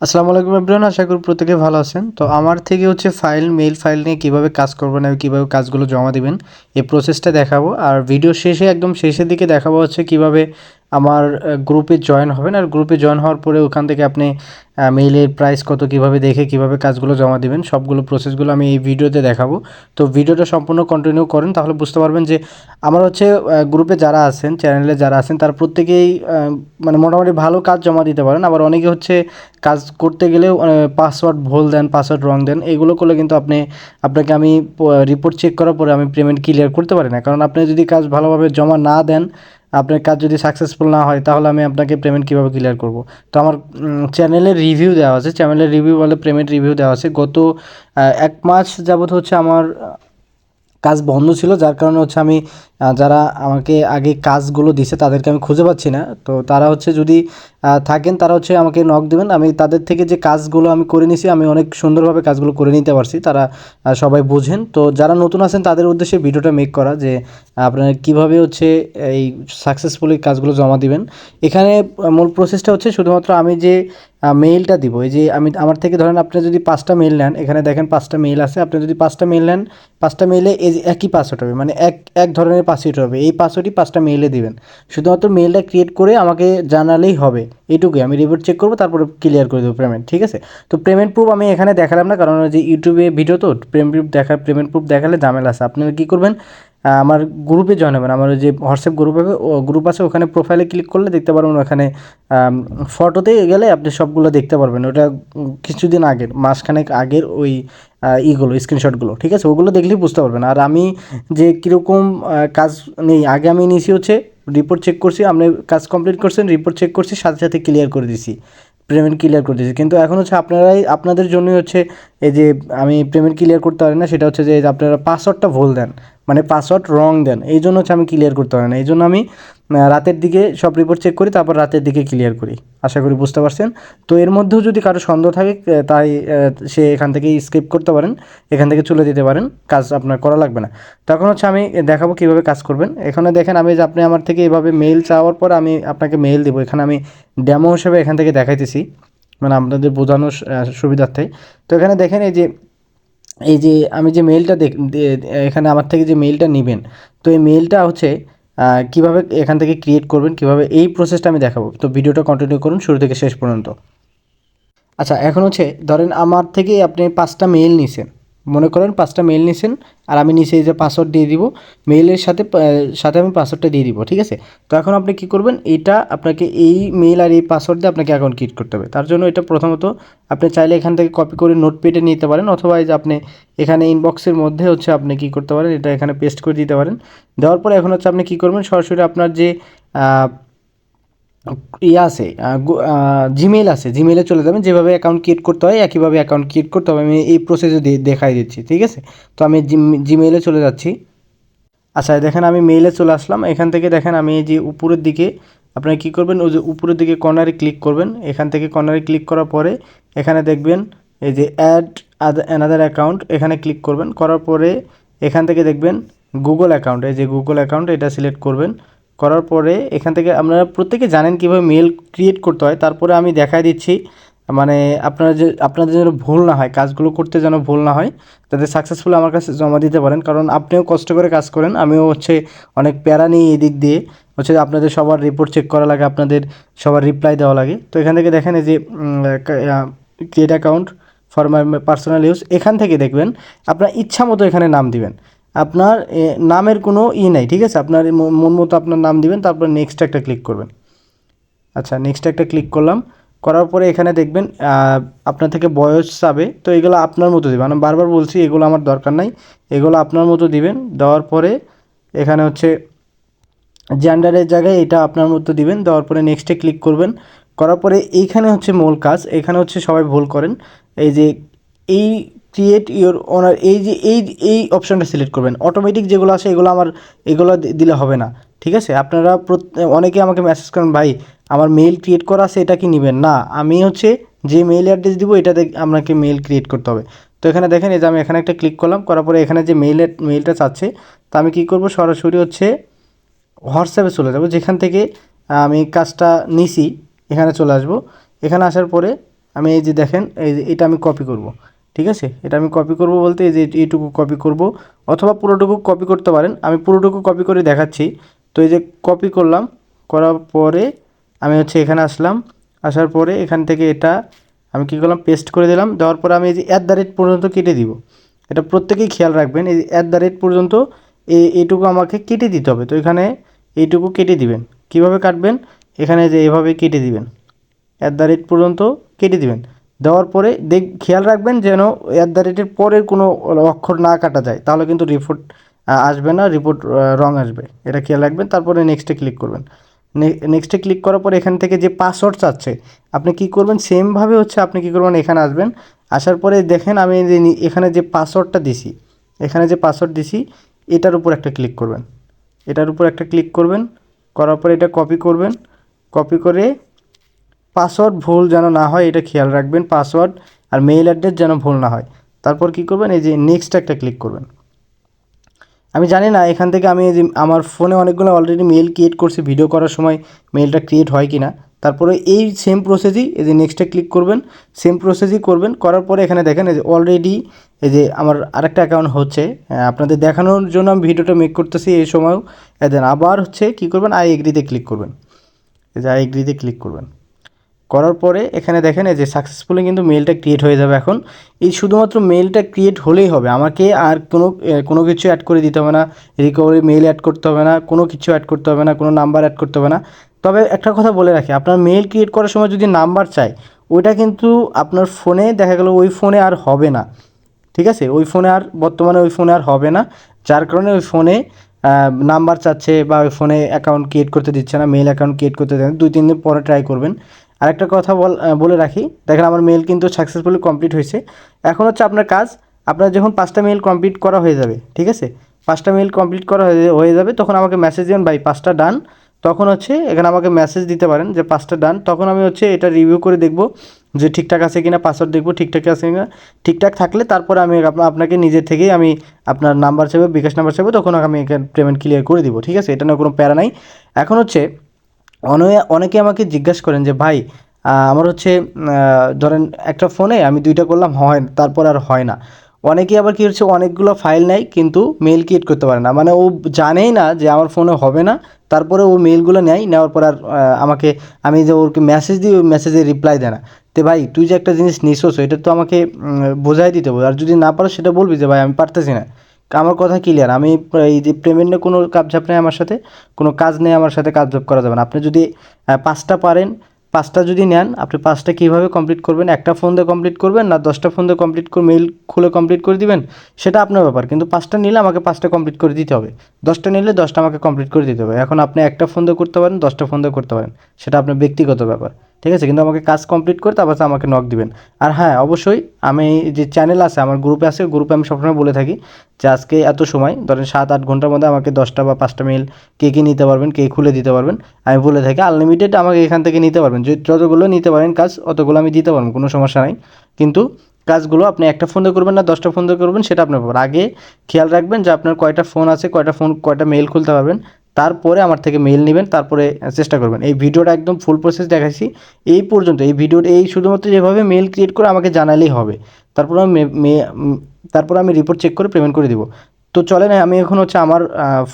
আসসালামু আলাইকুম এভরিওয়ান, আশা করি প্রত্যেকে ভালো আছেন। তো আমার থেকে হচ্ছে মেইল ফাইল নিয়ে কীভাবে কাজ করবেন আর কীভাবে কাজগুলো জমা দিবেন এই প্রসেসটা দেখাবো। আর ভিডিও শেষে একদম শেষের দিকে দেখাবো হচ্ছে কীভাবে আমার গ্রুপে জয়েন হবেন। আর গ্রুপে জয়েন হওয়ার পরে ওখান থেকে আপনি মেইলের প্রাইস কত কীভাবে দেখে কীভাবে কাজগুলো জমা দিবেন সবগুলো প্রসেসগুলো আমি এই ভিডিওতে দেখাবো। তো ভিডিওটা সম্পূর্ণ কন্টিনিউ করেন, তাহলে বুঝতে পারবেন যে আমার হচ্ছে গ্রুপে যারা আছেন, চ্যানেলে যারা আছেন তারা প্রত্যেকেই মানে মোটামুটি ভালো কাজ জমা দিতে পারেন। আবার অনেকে হচ্ছে কাজ করতে গেলেও পাসওয়ার্ড ভুল দেন, পাসওয়ার্ড রং দেন, এগুলো করলে কিন্তু আপনাকে আমি রিপোর্ট চেক করার পরে আমি পেমেন্ট ক্লিয়ার করতে পারি না। কারণ আপনি যদি কাজ ভালোভাবে জমা না দেন, আপনার কাজ যদি সাকসেসফুল না হয়, তাহলে আমি আপনাকে পেমেন্ট কীভাবে ক্লিয়ার করব। তো আমার চ্যানেলে রিভিউ দেওয়া আছে, চ্যানেলের রিভিউ বলে পেমেন্ট রিভিউ দেওয়া আছে। গত 1 মাস যাবত হচ্ছে আমার কাজ বন্ধ ছিল, যার কারণে হচ্ছে আমি যারা আমাকে আগে কাজগুলো দিছে তাদেরকে আমি খুঁজে পাচ্ছি না। তো তারা হচ্ছে যদি থাকেন তারা হচ্ছে আমাকে নক দেবেন। আমি তাদের থেকে যে কাজগুলো আমি করে নিছি, আমি অনেক সুন্দরভাবে কাজগুলো করে নিতে পারছি, তারা সবাই বোঝেন। তো যারা নতুন আছেন তাদের উদ্দেশ্যে ভিডিওটা মেক করা যে আপনারা কীভাবে হচ্ছে এই সাকসেসফুলি কাজগুলো জমা দিবেন। এখানে মূল প্রসেসটা হচ্ছে শুধুমাত্র আমি যে মেইলটা দিব, এই যে আমি আমার থেকে ধরেন আপনি যদি 5টা মেইল নেন, এখানে দেখেন 5টা মেইল আছে, আপনি যদি 5টা মেইল নেন, 5টা মেইলে এই যে একই পাসওয়ার্ড হবে, মানে এক ধরনের পাসওয়ার্ড হবে। এই পাসওয়ার্ডই 5টা মেইলে দিবেন। শুধুমাত্র মেইলটা ক্রিয়েট করে আমাকে জানালেই হবে, এইটুকুই। আমি রিপোর্ট চেক করবো, তারপরে ক্লিয়ার করে দেবো পেমেন্ট, ঠিক আছে? তো পেমেন্ট প্রুফ আমি এখানে দেখালাম না, কারণ যে ইউটিউবে ভিডিও তো পেমেন্ট প্রুফ দেখালে ঝামেলা আছে। আপনারা কী করবেন, আমার গ্রুপে জয়েন হবেন। আমার ওই যে হোয়াটসঅ্যাপ গ্রুপ হবে, ও গ্রুপ আছে, ওখানে প্রোফাইলে ক্লিক করলে দেখতে পারবেন, ওখানে ফটোতে গেলে আপনি সবগুলো দেখতে পারবেন। ওটা কিছুদিন আগের, মাসখানেক আগের ওই ইগুলো স্ক্রিনশটগুলো, ঠিক আছে? ওগুলো দেখলেই বুঝতে পারবেন। আর আমি যে কীরকম কাজ নেই, আগে আমি নিয়েছি হচ্ছে রিপোর্ট চেক করছি, আপনি কাজ কমপ্লিট করছেন, রিপোর্ট চেক করছি, সাথে সাথে ক্লিয়ার করে দিছি, পেমেন্ট ক্লিয়ার করে দিয়েছি। কিন্তু এখন হচ্ছে আপনাদের জন্যই হচ্ছে এই যে আমি পেমেন্ট ক্লিয়ার করতে পারি না, সেটা হচ্ছে যে আপনারা পাসওয়ার্ডটা ভুল দেন, মানে পাসওয়ার্ড রং দেন, এই জন্য হচ্ছে আমি ক্লিয়ার করতে পারি না। এই জন্য আমি রাতের দিকে সব রিপোর্ট চেক করি, তারপর রাতের দিকে ক্লিয়ার করি। আশা করি বুঝতে পারছেন। তো এর মধ্যেও যদি কারো সন্দেহ থাকে, তাই সে এখান থেকে স্কিপ করতে পারেন, এখান থেকে চলে যেতে পারেন, কাজ আপনার করা লাগবে না। তখন হচ্ছে আমি দেখাবো কীভাবে কাজ করবেন। এখানে দেখেন আমি যে আপনি আমার থেকে এভাবে মেইল চাওয়ার পর আমি আপনাকে মেইল দেবো। এখানে আমি ডেমো হিসেবে এখান থেকে দেখাইতেছি, মানে আপনাদের বোঝানোর সুবিধার্থে। তো এখানে দেখেন এই যে আমি যে মেইলটা এখানে আমার থেকে যে মেইলটা নেবেন, তো এই মেইলটা হচ্ছে কীভাবে এখান থেকে ক্রিয়েট করবেন, কীভাবে এই প্রসেসটা আমি দেখাবো। তো ভিডিওটা কন্টিনিউ করুন শুরু থেকে শেষ পর্যন্ত। আচ্ছা, এখন হচ্ছে ধরেন আমার থেকে আপনি 5টা মেইল নিছেন, মনে করেন 5টা মেইল নিছেন, আর আমি নিচে এই যে পাসওয়ার্ড দিয়ে দিব, মেইলের সাথে সাথে আমি পাসওয়ার্ডটা দিয়ে দিব, ঠিক আছে? তো এখন আপনি কী করবেন, এইটা আপনাকে এই মেইল আর এই পাসওয়ার্ড দিয়ে আপনাকে অ্যাকাউন্ট ক্রিয়েট করতে হবে। তার জন্য এটা প্রথমত আপনি চাইলে এখান থেকে কপি করে নোটপ্যাডে নিতে পারেন, অথবা এই যে আপনি এখানে ইনবক্সের মধ্যে হচ্ছে আপনি কী করতে পারেন, এটা এখানে পেস্ট করে দিতে পারেন। দেওয়ার পরে এখন হচ্ছে আপনি কী করবেন, সরাসরি আপনার যে ইয়ে আছে, জিমেইল আছে, জিমেইলে চলে যাবেন। যেভাবে অ্যাকাউন্ট ক্রিয়েট করতে হয় একইভাবে অ্যাকাউন্ট ক্রিয়েট করতে হবে, আমি এই প্রসেসে দেখাই দিচ্ছি, ঠিক আছে? তো আমি জিমেইলে চলে যাচ্ছি। আচ্ছা, দেখেন আমি মেইলে চলে আসলাম। এখান থেকে দেখেন আমি এই যে উপরের দিকে আপনারা কী করবেন, ওই যে উপরের দিকে কর্নারে ক্লিক করবেন। এখান থেকে কর্নারে ক্লিক করার পরে এখানে দেখবেন এই যে অ্যাড অ্যানাদার অ্যাকাউন্ট, এখানে ক্লিক করবেন। করার পরে এখান থেকে দেখবেন গুগল অ্যাকাউন্ট, এই যে গুগল অ্যাকাউন্ট, এটা সিলেক্ট করবেন। করার পরে এখান থেকে আপনারা প্রত্যেকে জানেন কীভাবে মেল ক্রিয়েট করতে হয়, তারপরে আমি দেখাই দিচ্ছি। মানে আপনাদের যেন ভুল না হয়, কাজগুলো করতে যেন ভুল না হয়, যাতে সাকসেসফুল আমার কাছে জমা দিতে পারেন। কারণ আপনিও কষ্ট করে কাজ করেন, আমিও হচ্ছে অনেক প্যারা নিই এদিক দিয়ে, হচ্ছে আপনাদের সবার রিপোর্ট চেক করা লাগে, আপনাদের সবার রিপ্লাই দেওয়া লাগে। তো এখান থেকে দেখেন এই যে create account for my personal use, এখান থেকে দেখবেন আপনার ইচ্ছা মতো এখানে নাম দিবেন। আপনার নামের কোনো নাই, ঠিক আছে? আপনার মন মতো আপনার নাম দিবেন, তারপর নেক্সট একটা ক্লিক করবেন। আচ্ছা, নেক্সট একটা ক্লিক করলাম। করার পরে এখানে দেখবেন আপনার থেকে বয়স চাবে, তো এগুলো আপনার মতো দিবেন। আমি বারবার বলছি এগুলো আমার দরকার নাই, এগুলো আপনার মতো দিবেন। দেওয়ার পরে এখানে হচ্ছে জেন্ডারের জায়গায় এটা আপনার মতো দিবেন। দেওয়ার পরে নেক্সটে ক্লিক করবেন। করার পরে এইখানে হচ্ছে মূল কাজ, এখানে হচ্ছে সবাই ভুল করেন, এই যে এই ক্রিয়েট ইওর ওনার, এই যে এই অপশানটা সিলেক্ট করবেন। অটোমেটিক যেগুলো আসে এগুলো দিলে হবে না, ঠিক আছে? আপনারা অনেকে আমাকে মেসেজ করেন, ভাই আমার মেইল ক্রিয়েট করা আছে, এটা কি নেবেন? না, আমি হচ্ছে যে মেইল অ্যাড্রেস দিব এটাতে আপনাকে মেইল ক্রিয়েট করতে হবে। তো এখানে দেখেন এই যে আমি এখানে একটা ক্লিক করলাম, করার পরে এখানে যে মেইলটা চাচ্ছে, তো আমি কী করব, সরাসরি হচ্ছে হোয়াটসঅ্যাপে চলে যাব, যেখান থেকে আমি কাজটা নিছি, এখানে চলে আসব। এখানে আসার পরে আমি এই যে দেখেন এই যে এটা আমি কপি করব, ঠিক আছে। এটা আমি কপি করব বলতে এই যে এইটুকু কপি করব, অথবা পুরোটুকু কপি করতে পারেন। আমি পুরোটুকু কপি করে দেখাচ্ছি। তো এই যে কপি করলাম, করার পরে আমি হচ্ছে এখানে আসলাম, আসার পরে এখান থেকে এটা আমি কী করলাম, পেস্ট করে দিলাম। দেওয়ার পরে আমি এই যে পর্যন্ত কেটে দিব। এটা প্রত্যেকেই খেয়াল রাখবেন, এই পর্যন্ত এইটুকু আমাকে কেটে দিতে হবে। তো এখানে এইটুকু কেটে দিবেন। কিভাবে কাটবেন, এখানে যে এভাবে কেটে দিবেন, পর্যন্ত কেটে দিবেন। দেওয়ার পরে খেয়াল রাখবেন যেন এর পরের কোনো অক্ষর না কাটা যায়, তাহলে কিন্তু রিপোর্ট আসবে না, রিপোর্ট রং আসবে, এটা খেয়াল রাখবেন। তারপরে নেক্সটে ক্লিক করবেন। নেক্সটে ক্লিক করার পরে এখান থেকে যে পাসওয়ার্ড চাচ্ছে, আপনি কি করবেন, সেমভাবে হচ্ছে আপনি কি করবেন, এখানে আসবেন। আসার পরে দেখেন আমি এখানে যে পাসওয়ার্ডটা দিছি, এখানে যে পাসওয়ার্ড দিছি, এটার উপর একটা ক্লিক করবেন। এটার উপর একটা ক্লিক করবেন, করার পরে এটা কপি করবেন। কপি করে পাসওয়ার্ড ভুল যেন না হয় এটা খেয়াল রাখবেন, পাসওয়ার্ড আর মেইল অ্যাড্রেস যেন ভুল না হয়। তারপর কি করবেন, এই যে নেক্সট একটা ক্লিক করবেন। আমি জানি না এখান থেকে আমি এই যে আমার ফোনে অনেকগুলো অলরেডি মেইল ক্রিয়েট করছি, ভিডিও করার সময় মেইলটা ক্রিয়েট হয় কি না। তারপরে এই সেম প্রসেসই এই যে নেক্সটে ক্লিক করবেন, সেম প্রসেসই করবেন। করার পরে এখানে দেখেন এই যে অলরেডি এই যে আমার আরেকটা অ্যাকাউন্ট হচ্ছে, আপনাদের দেখানোর জন্য আমি ভিডিওটা মেক করতেছি এই সময়ও। দেন আবার হচ্ছে কী করবেন, আই এগ্রিতে ক্লিক করবেন। এই যে আই এগ্রিতে ক্লিক করবেন, করার পরে এখানে দেখেন এই যে সাকসেসফুলি কিন্তু মেলটা ক্রিয়েট হয়ে যাবে। এখন এই শুধুমাত্র মেলটা ক্রিয়েট হলেই হবে, আমাকে আর কোনো কিছু অ্যাড করে দিতে হবে না, রিকভারি মেল অ্যাড করতে হবে না, কোনো কিছু অ্যাড করতে হবে না, কোনো নাম্বার অ্যাড করতে হবে না। তবে একটা কথা বলে রাখি, আপনার মেল ক্রিয়েট করার সময় যদি নাম্বার চাই, ওইটা কিন্তু আপনার ফোনে দেখা গেল ওই ফোনে আর হবে না, ঠিক আছে। ওই ফোনে আর বর্তমানে ওই ফোনে আর হবে না, যার কারণে ওই ফোনে নাম্বার চাচ্ছে বা ওই ফোনে অ্যাকাউন্ট ক্রিয়েট করতে দিচ্ছে না, মেল অ্যাকাউন্ট ক্রিয়েট করতে দেন। 2-3 দিন পরে ট্রাই করবেন। আরেকটা কথা বলে রাখি, দেখেন আমার মেল কিন্তু সাকসেসফুলি কমপ্লিট হয়েছে। এখন হচ্ছে আপনার কাজ, আপনার যখন 5টা মেল কমপ্লিট করা হয়ে যাবে, ঠিক আছে, 5টা মেল কমপ্লিট করা হয়ে যাবে, তখন আমাকে মেসেজ দেবেন ভাই 5টা ডান। তখন হচ্ছে এখানে আমাকে মেসেজ দিতে পারেন যে 5টা ডান। তখন আমি হচ্ছে এটা রিভিউ করে দেখব যে ঠিকঠাক আছে কিনা, পাসওয়ার্ড দেখব ঠিকঠাক আছে কিনা। ঠিকঠাক থাকলে তারপরে আমি আপনাকে নিজে থেকেই আমি আপনার নাম্বার চাইবো, বিকাশ নাম্বার চাইবো, তখন আমি এখানে পেমেন্ট ক্লিয়ার করে দিব, ঠিক আছে। এটা নিয়ে কোনো প্যারা নাই। এখন হচ্ছে অনেকে আমাকে জিজ্ঞাসা করেন যে ভাই আমার হচ্ছে ধরেন একটা ফোনে আমি 2টা করলাম, হয় তারপর আর হয় না। অনেকে আবার কী হচ্ছে, অনেকগুলো ফাইল নেয় কিন্তু মেল ক্রিয়েট করতে পারে না, মানে ও জানেই না যে আমার ফোনে হবে না, তারপরে ও মেলগুলো নেয়, নেওয়ার পর আর আমাকে, আমি যে ওকে মেসেজ দিই, ওই মেসেজে রিপ্লাই দেয় না। তো ভাই তুই যে একটা জিনিস নিছোস, এটা তো আমাকে বোঝাই দিতে হবে, আর যদি না পারো সেটা বলবি যে ভাই আমি পারতেছি না। আমার কথা ক্লিয়ার, আমি এই যে পেমেন্টে কোনো কাপঝাপ নেই আমার সাথে, কোনো কাজ নেই আমার সাথে, কাপঝাপ করা যাবে না। আপনি যদি 5টা পারেন, 5টা যদি নেন, আপনি 5টা কীভাবে কমপ্লিট করবেন, একটা ফোন দিয়ে কমপ্লিট করবেন না 10টা ফোন দিয়ে কমপ্লিট করে মেল খুলে কমপ্লিট করে দিবেন, সেটা আপনার ব্যাপার। কিন্তু 5টা নিলে আমাকে 5টা কমপ্লিট করে দিতে হবে, 10টা নিলে 10টা আমাকে কমপ্লিট করে দিতে হবে। এখন আপনি একটা ফোন দিয়ে করতে পারেন, 10টা ফোন দিয়ে করতে পারেন, সেটা আপনার ব্যক্তিগত ব্যাপার, ঠিক আছে। কিন্তু আমাকে কাজ কমপ্লিট করে তারপর আমাকে নক দিবেন। আর হ্যাঁ, অবশ্যই আমি যে চ্যানেল আছে, আমার গ্রুপে আছে, গ্রুপে আমি সবসময় বলে থাকি যে আজকে এত সময় ধরেন 7-8 ঘন্টার মধ্যে আমাকে 10টা বা 5টা মেল কে কে নিতে পারবেন, কে খুলে দিতে পারবেন, আমি বলে থাকি। আনলিমিটেড আমাকে এখান থেকে নিতে পারবেন, যতগুলো নিতে পারেন কাজ, অতগুলো আমি দিতে পারবো, কোনো সমস্যা নাই। কিন্তু কাজগুলো আপনি একটা ফোন দিয়ে করবেন না 10টা ফোন দিয়ে করবেন, সেটা আপনার ব্যাপার। আগে খেয়াল রাখবেন যে আপনার কয়টা ফোন আছে, কয়টা মেল খুলতে পারবেন, তারপরে আমার থেকে মেল নেবেন, তারপরে চেষ্টা করবেন। এই ভিডিওটা একদম ফুল প্রসেস দেখাইছি এই পর্যন্ত। এই ভিডিওটা এই শুধুমাত্র যেভাবে মেল ক্রিয়েট করে আমাকে জানালেই হবে, তারপর আমি তারপর আমি রিপোর্ট চেক করে পেমেন্ট করে দিব। তো চলেন আমি এখন হচ্ছে আমার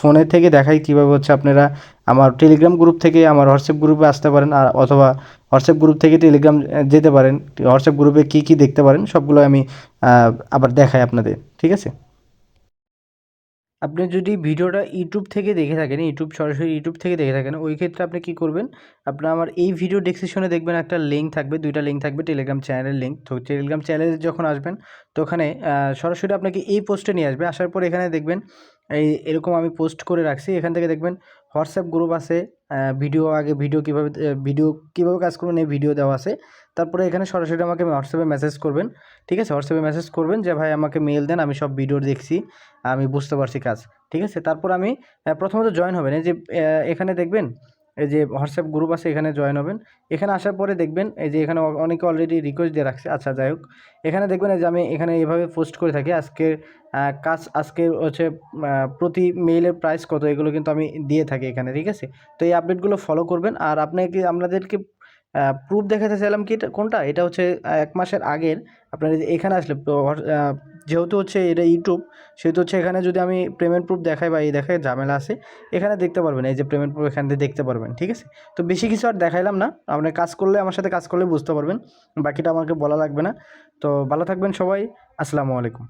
ফোনের থেকে দেখাই কীভাবে হচ্ছে আপনারা আমার টেলিগ্রাম গ্রুপ থেকে আমার হোয়াটসঅ্যাপ গ্রুপে আসতে পারেন, আর অথবা হোয়াটসঅ্যাপ গ্রুপ থেকে টেলিগ্রাম যেতে পারেন। হোয়াটসঅ্যাপ গ্রুপে কী কী দেখতে পারেন সবগুলো আমি আবার দেখাই আপনাদের, ঠিক আছে। আপনি যদি ভিডিওটা ইউটিউব থেকে দেখে থাকেন, সরাসরি ইউটিউব থেকে দেখে থাকেন, ওই ক্ষেত্রে আপনি কী করবেন, আপনার আমার এই ভিডিও ডেসক্রিপশনে দেখবেন একটা লিঙ্ক থাকবে, 2টা লিঙ্ক থাকবে, টেলিগ্রাম চ্যানেলের লিঙ্ক। তো টেলিগ্রাম চ্যানেলে যখন আসবেন, তো ওখানে সরাসরি আপনাকে এই পোস্টে নিয়ে আসবে। আসার পর এখানে দেখবেন এরকম আমি পোস্ট করে রাখছি, এখান থেকে দেখবেন হোয়াটসঅ্যাপ গ্রুপ আছে, ভিডিও কীভাবে কাজ করবেন এই ভিডিও দেওয়া আছে। তারপরে এখানে সরাসরি আমাকে হোয়াটসঅ্যাপে মেসেজ করবেন, ঠিক আছে। হোয়াটসঅ্যাপে মেসেজ করবেন যে ভাই আমাকে মেল দেন, আমি সব ভিডিও দেখছি, আমি বুঝতে পারছি কাজ, ঠিক আছে। তারপর আমি প্রথমত জয়েন হবেন, এই যে এখানে দেখবেন এই যে হোয়াটসঅ্যাপ গ্রুপ আছে, এখানে জয়েন হবেন। এখানে আসার পরে দেখবেন এই যে এখানে অনেকে অলরেডি রিকোয়েস্ট দিয়ে রাখছে, আচ্ছা যাই হোক। এখানে দেখবেন এই যে আমি এখানে এভাবে পোস্ট করে থাকি, আজকের কাজ, আজকের হচ্ছে প্রতি মেইলের প্রাইস কত, এগুলো কিন্তু আমি দিয়ে থাকি এখানে, ঠিক আছে। তো এই আপডেটগুলো ফলো করবেন। আর আপনাদেরকে প্রুফ দেখাতে চাইলাম কি, এটা কোনটা, এটা হচ্ছে 1 মাসের আগের। আপনার এই যে এখানে আসলে যেহেতু হচ্ছে এটা ইউটিউব, সেহেতু হচ্ছে এখানে যদি আমি পেমেন্ট প্রুফ দেখাই বা এই দেখাই ঝামেলা আছে, এখানে দেখতে পারবেন, এই যে পেমেন্ট প্রুফ এখান থেকে দেখতে পারবেন, ঠিক আছে। তো বেশি কিছু আর দেখাইলাম না, আপনি কাজ করলে, আমার সাথে কাজ করলে বুঝতে পারবেন, বাকিটা আমাকে বলা লাগবে না। তো ভালো থাকবেন সবাই, আসসালামু আলাইকুম।